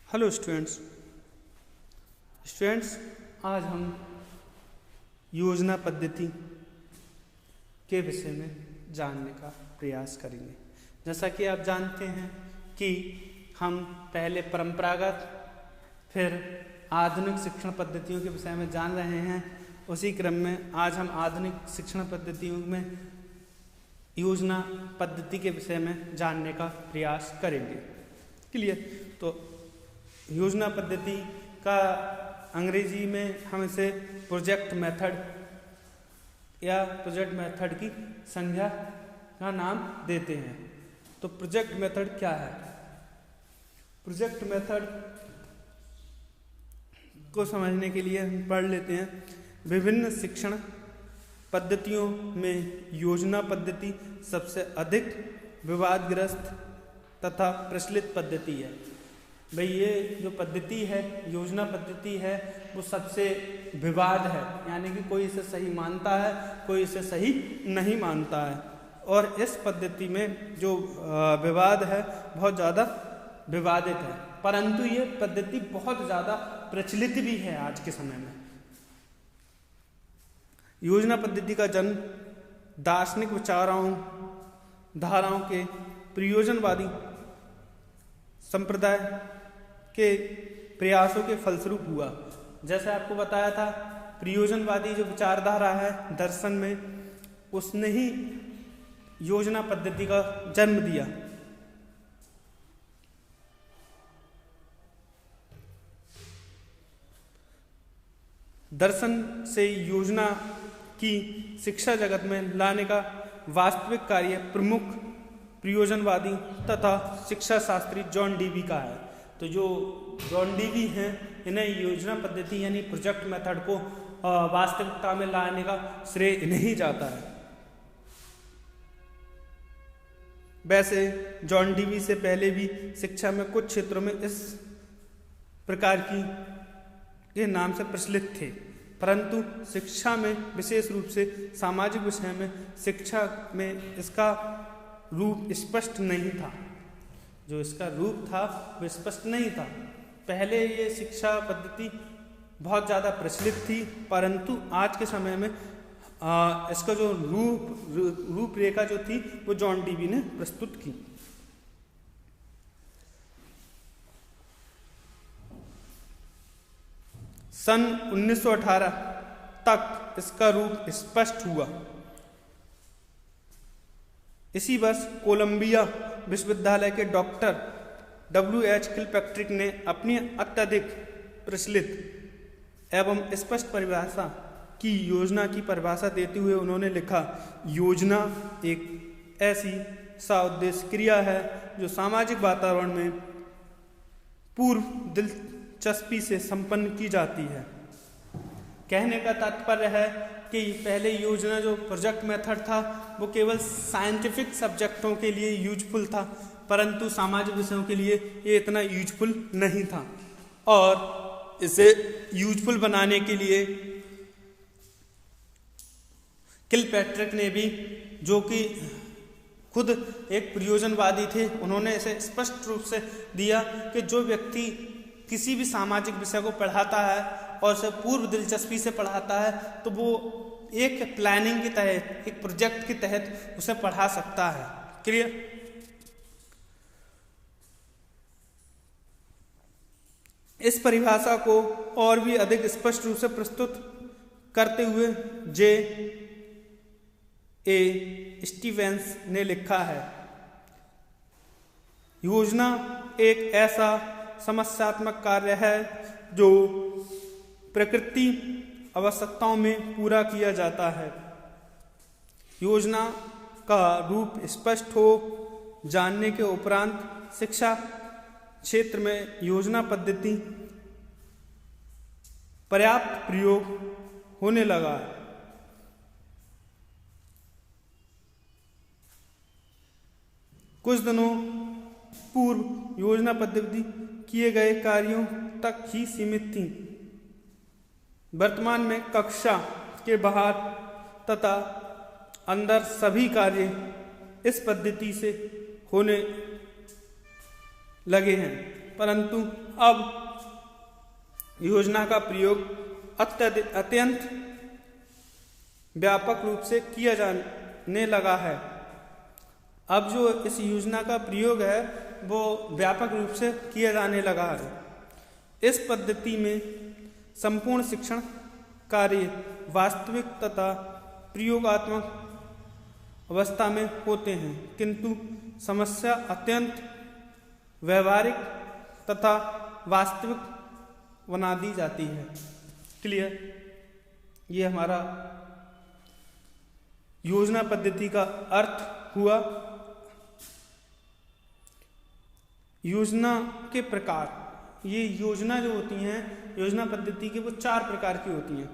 Hello students. आज हम योजना पद्धति के विषय में जानने का प्रयास करेंगे। जैसा कि आप जानते हैं कि हम पहले परंपरागत फिर आधुनिक शिक्षण पद्धतियों के विषय में जान रहे हैं। उसी क्रम में आज हम आधुनिक शिक्षण पद्धतियों में योजना पद्धति के विषय में जानने का प्रयास करेंगे। क्लियर? तो योजना पद्धति का अंग्रेजी में हम इसे प्रोजेक्ट मेथड या प्रोजेक्ट मेथड की संज्ञा का नाम देते हैं। तो प्रोजेक्ट मेथड क्या है? प्रोजेक्ट मेथड को समझने के लिए हम पढ़ लेते हैं। विभिन्न शिक्षण पद्धतियों में योजना पद्धति सबसे अधिक विवादग्रस्त तथा प्रचलित पद्धति है। भाई ये जो पद्धति है, योजना पद्धति है, वो सबसे विवाद है, यानी कि कोई इसे सही मानता है, कोई इसे सही नहीं मानता है। और इस पद्धति में जो विवाद है बहुत ज़्यादा विवादित है, परंतु ये पद्धति बहुत ज़्यादा प्रचलित भी है आज के समय में। योजना पद्धति का जन्म दार्शनिक धाराओं के प्रयोजनवादी संप्रदाय के प्रयासों के फलस्वरूप हुआ। जैसे आपको बताया था, प्रयोजनवादी जो विचारधारा है दर्शन में, उसने ही योजना पद्धति का जन्म दिया। दर्शन से योजना की शिक्षा जगत में लाने का वास्तविक कार्य प्रमुख प्रयोजनवादी तथा शिक्षा शास्त्री जॉन डीवी का है। तो जो जॉन डीवी हैं, इन्हें योजना पद्धति यानी प्रोजेक्ट मेथड को वास्तविकता में लाने का श्रेय इन्हें ही जाता है। वैसे जॉन डीवी से पहले भी शिक्षा में कुछ क्षेत्रों में इस प्रकार की ये नाम से प्रचलित थे, परंतु शिक्षा में विशेष रूप से सामाजिक विषय में शिक्षा में इसका रूप स्पष्ट नहीं था। जो इसका रूप था वो स्पष्ट नहीं था। पहले ये शिक्षा पद्धति बहुत ज़्यादा प्रचलित थी, परंतु आज के समय में इसका जो रूपरेखा जो थी वो जॉन डीवी ने प्रस्तुत की। सन 1918 तक इसका रूप स्पष्ट हुआ। इसी वर्ष कोलंबिया विश्वविद्यालय के डॉक्टर W.H. किलपैट्रिक ने अपनी अत्यधिक प्रचलित एवं स्पष्ट परिभाषा की योजना की परिभाषा देते हुए उन्होंने लिखा, योजना एक ऐसी साउद्देश्य क्रिया है जो सामाजिक वातावरण में पूर्व दिलचस्पी से संपन्न की जाती है। कहने का तात्पर्य है कि पहले योजना जो प्रोजेक्ट मेथड था वो केवल साइंटिफिक सब्जेक्टों के लिए यूजफुल था, परंतु सामाजिक विषयों के लिए ये इतना यूजफुल नहीं था। और इसे यूजफुल बनाने के लिए किलपैट्रिक ने भी, जो कि खुद एक प्रयोजनवादी थे, उन्होंने इसे स्पष्ट रूप से दिया कि जो व्यक्ति किसी भी सामाजिक विषय को पढ़ाता है और उसे पूर्व दिलचस्पी से पढ़ाता है तो वो एक प्लानिंग के तहत, एक प्रोजेक्ट के तहत उसे पढ़ा सकता है। क्लियर? इस परिभाषा को और भी अधिक स्पष्ट रूप से प्रस्तुत करते हुए J.A. स्टीवेंस ने लिखा है, योजना एक ऐसा समस्यात्मक कार्य है जो प्रकृति आवश्यकताओं में पूरा किया जाता है। योजना का रूप स्पष्ट हो जानने के उपरांत शिक्षा क्षेत्र में योजना पद्धति पर्याप्त प्रयोग होने लगा। कुछ दिनों पूर्व योजना पद्धति किए गए कार्यों तक ही सीमित थी। वर्तमान में कक्षा के बाहर तथा अंदर सभी कार्य इस पद्धति से होने लगे हैं। परंतु अब योजना का प्रयोग अत्यंत व्यापक रूप से किया जाने लगा है। अब जो इस योजना का प्रयोग है वो व्यापक रूप से किया जाने लगा है। इस पद्धति में संपूर्ण शिक्षण कार्य वास्तविक तथा प्रयोगात्मक अवस्था में होते हैं, किंतु समस्या अत्यंत व्यवहारिक तथा वास्तविक बना दी जाती है। क्लियर? ये हमारा योजना पद्धति का अर्थ हुआ। योजना के प्रकार, ये योजना जो होती हैं योजना पद्धति की वो 4 प्रकार की होती हैं।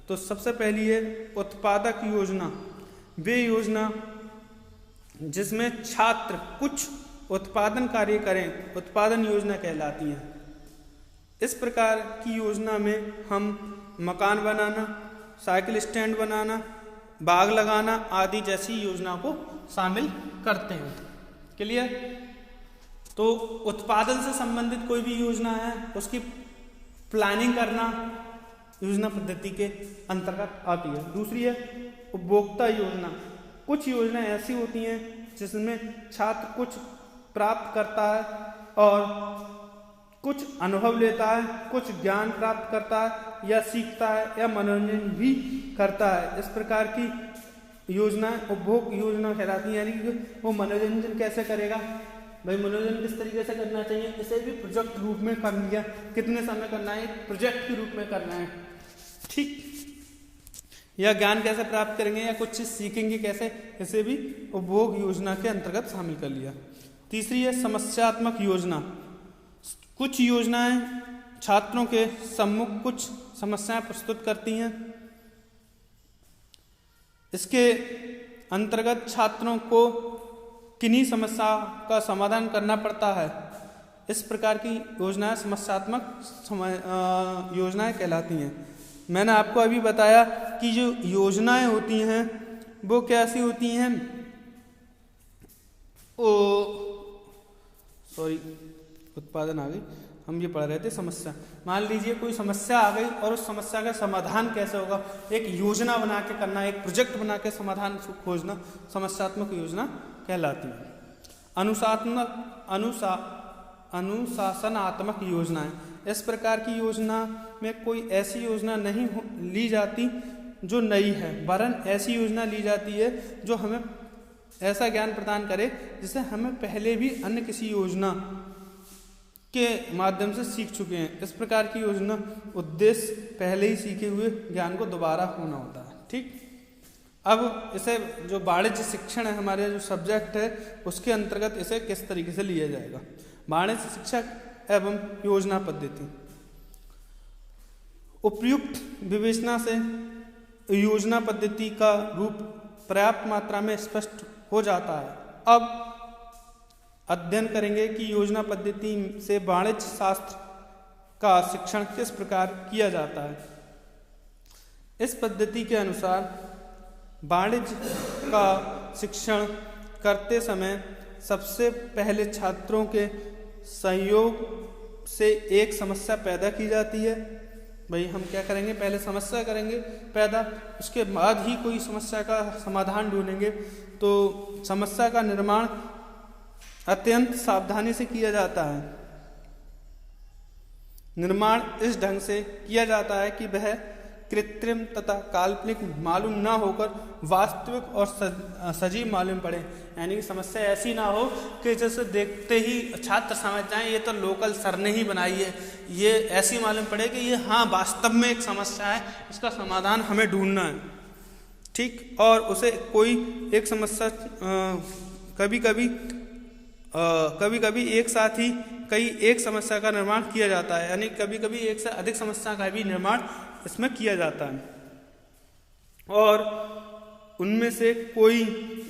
तो सबसे पहली है उत्पादक योजना। वे योजना जिसमें छात्र कुछ उत्पादन कार्य करें, उत्पादन योजना कहलाती है। इस प्रकार की योजना में हम मकान बनाना, साइकिल स्टैंड बनाना, बाग लगाना आदि जैसी योजना को शामिल करते हैं। क्लियर? तो उत्पादन से संबंधित कोई भी योजना है उसकी प्लानिंग करना योजना पद्धति के अंतर्गत आती है। दूसरी है उपभोक्ता योजना। कुछ योजनाएं ऐसी होती हैं जिसमें छात्र कुछ प्राप्त करता है और कुछ अनुभव लेता है, कुछ ज्ञान प्राप्त करता है या सीखता है या मनोरंजन भी करता है। इस प्रकार की योजनाएं उपभोग योजना कहलाती हैं। यानी कि वो मनोरंजन कैसे करेगा, भाई मनोरंजन किस तरीके से करना चाहिए, इसे भी प्रोजेक्ट रूप में कर लिया, कितने समय करना है, प्रोजेक्ट के रूप में करना है, ठीक। या ज्ञान कैसे प्राप्त करेंगे या कुछ चीज सीखेंगे कैसे, इसे भी उपभोग योजना के अंतर्गत शामिल कर लिया। तीसरी है समस्यात्मक योजना। कुछ योजनाएं छात्रों के सम्मुख कुछ समस्याएं प्रस्तुत करती हैं। इसके अंतर्गत छात्रों को किन्हीं समस्या का समाधान करना पड़ता है। इस प्रकार की योजनाएं समस्यात्मक योजनाएं कहलाती हैं। मैंने आपको अभी बताया कि जो योजनाएं होती हैं वो कैसी होती हैं, उत्पादन आ गई, हम ये पढ़ रहे थे समस्या। मान लीजिए कोई समस्या आ गई और उस समस्या का समाधान कैसे होगा, एक योजना बना के करना, एक प्रोजेक्ट बना के समाधान खोजना समस्यात्मक योजना कहलाती है। अनुशासनात्मक योजनाएं। इस प्रकार की योजना में कोई ऐसी योजना नहीं ली जाती जो नई है, वरन ऐसी योजना ली जाती है जो हमें ऐसा ज्ञान प्रदान करे जिसे हमें पहले भी अन्य किसी योजना के माध्यम से सीख चुके हैं। इस प्रकार की योजना उद्देश्य पहले ही सीखे हुए ज्ञान को दोबारा होना होता है, ठीक। अब इसे जो वाणिज्य शिक्षण है, हमारे जो सब्जेक्ट है, उसके अंतर्गत इसे किस तरीके से लिया जाएगा। वाणिज्य शिक्षक एवं योजना पद्धति। उपयुक्त विवेचना से योजना पद्धति का रूप पर्याप्त मात्रा में स्पष्ट हो जाता है। अब अध्ययन करेंगे कि योजना पद्धति से वाणिज्य शास्त्र का शिक्षण किस प्रकार किया जाता है। इस पद्धति के अनुसार वाणिज्य का शिक्षण करते समय सबसे पहले छात्रों के सहयोग से एक समस्या पैदा की जाती है। भाई हम क्या करेंगे, पहले समस्या करेंगे पैदा, उसके बाद ही कोई समस्या का समाधान ढूंढेंगे। तो समस्या का निर्माण अत्यंत सावधानी से किया जाता है। निर्माण इस ढंग से किया जाता है कि वह कृत्रिम तथा काल्पनिक मालूम ना होकर वास्तविक और सजीव मालूम पड़े। यानी कि समस्या ऐसी ना हो कि जैसे देखते ही छात्र समझ जाएं ये तो लोकल सर ने ही बनाई है, ये ऐसी मालूम पड़े कि ये हाँ वास्तव में एक समस्या है, इसका समाधान हमें ढूंढना है, ठीक। और उसे कोई एक समस्या कभी कभी एक साथ ही कई एक समस्या का निर्माण किया जाता है। यानी कभी कभी एक से अधिक समस्या का भी निर्माण इसमें किया जाता है और उनमें से कोई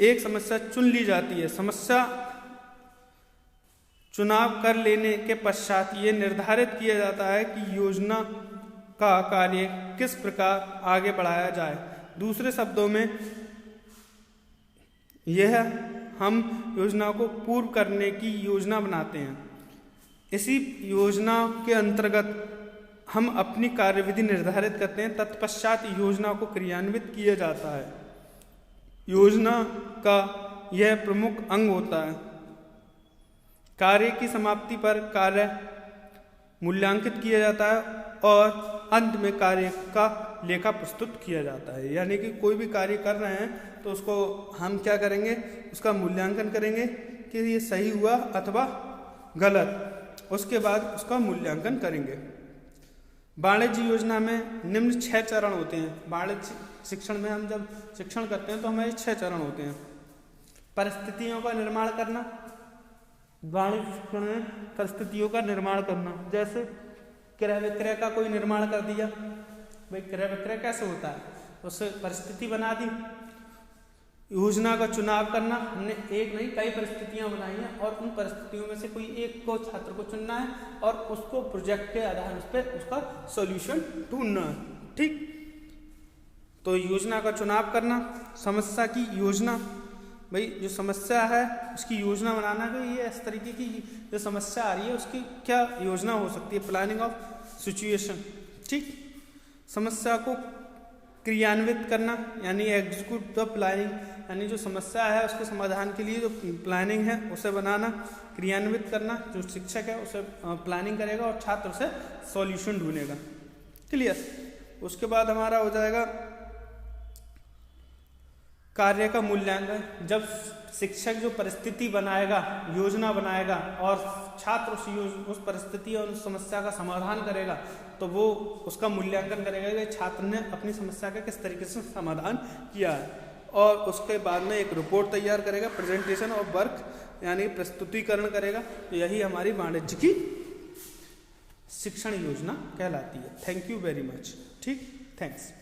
एक समस्या चुन ली जाती है। समस्या चुनाव कर लेने के पश्चात ये निर्धारित किया जाता है कि योजना का कार्य किस प्रकार आगे बढ़ाया जाए। दूसरे शब्दों में यह हम योजना को पूर्ण करने की योजना बनाते हैं। इसी योजना के अंतर्गत हम अपनी कार्यविधि निर्धारित करते हैं, तत्पश्चात योजना को क्रियान्वित किया जाता है। योजना का यह प्रमुख अंग होता है। कार्य की समाप्ति पर कार्य मूल्यांकित किया जाता है और अंत में कार्य का लेखा प्रस्तुत किया जाता है। यानी कि कोई भी कार्य कर रहे हैं तो उसको हम क्या करेंगे, उसका मूल्यांकन करेंगे कि ये सही हुआ अथवा गलत, उसके बाद उसका मूल्यांकन करेंगे। वाणिज्य योजना में निम्न 6 चरण होते हैं। वाणिज्य शिक्षण में हम जब शिक्षण करते हैं तो हमारे 6 चरण होते हैं। परिस्थितियों का निर्माण करना, वाणिज्य शिक्षण में परिस्थितियों का निर्माण करना, जैसे क्रय विक्रय का कोई निर्माण कर दिया, भाई क्रय विक्रय कैसे होता है, उससे परिस्थिति बना दी। योजना का चुनाव करना, हमने एक नहीं कई परिस्थितियां बनाई हैं और उन परिस्थितियों में से कोई एक को छात्र को चुनना है और उसको प्रोजेक्ट के आधार पर उसका सॉल्यूशन ढूंढना है। ठीक, तो योजना का चुनाव करना। समस्या की योजना, भाई जो समस्या है उसकी योजना बनाना कि ये इस तरीके की जो समस्या आ रही है उसकी क्या योजना हो सकती है, प्लानिंग ऑफ सिचुएशन। ठीक, समस्या को क्रियान्वित करना यानी एग्जीक्यूट द प्लानिंग, यानी जो समस्या है उसके समाधान के लिए जो प्लानिंग है उसे बनाना, क्रियान्वित करना। जो शिक्षक है उसे प्लानिंग करेगा और छात्र उसे सॉल्यूशन ढूंढेगा। क्लियर। उसके बाद हमारा हो जाएगा कार्य का मूल्यांकन। जब शिक्षक जो परिस्थिति बनाएगा, योजना बनाएगा और छात्र उस परिस्थिति और उस समस्या का समाधान करेगा तो वो उसका मूल्यांकन करेगा कि छात्र ने अपनी समस्या का किस तरीके से समाधान किया है, और उसके बाद में एक रिपोर्ट तैयार करेगा, प्रेजेंटेशन ऑफ वर्क यानी प्रस्तुतिकरण करेगा। तो यही हमारी वाणिज्य की शिक्षण योजना कहलाती है। Thank you very much. ठीक, थैंक्स।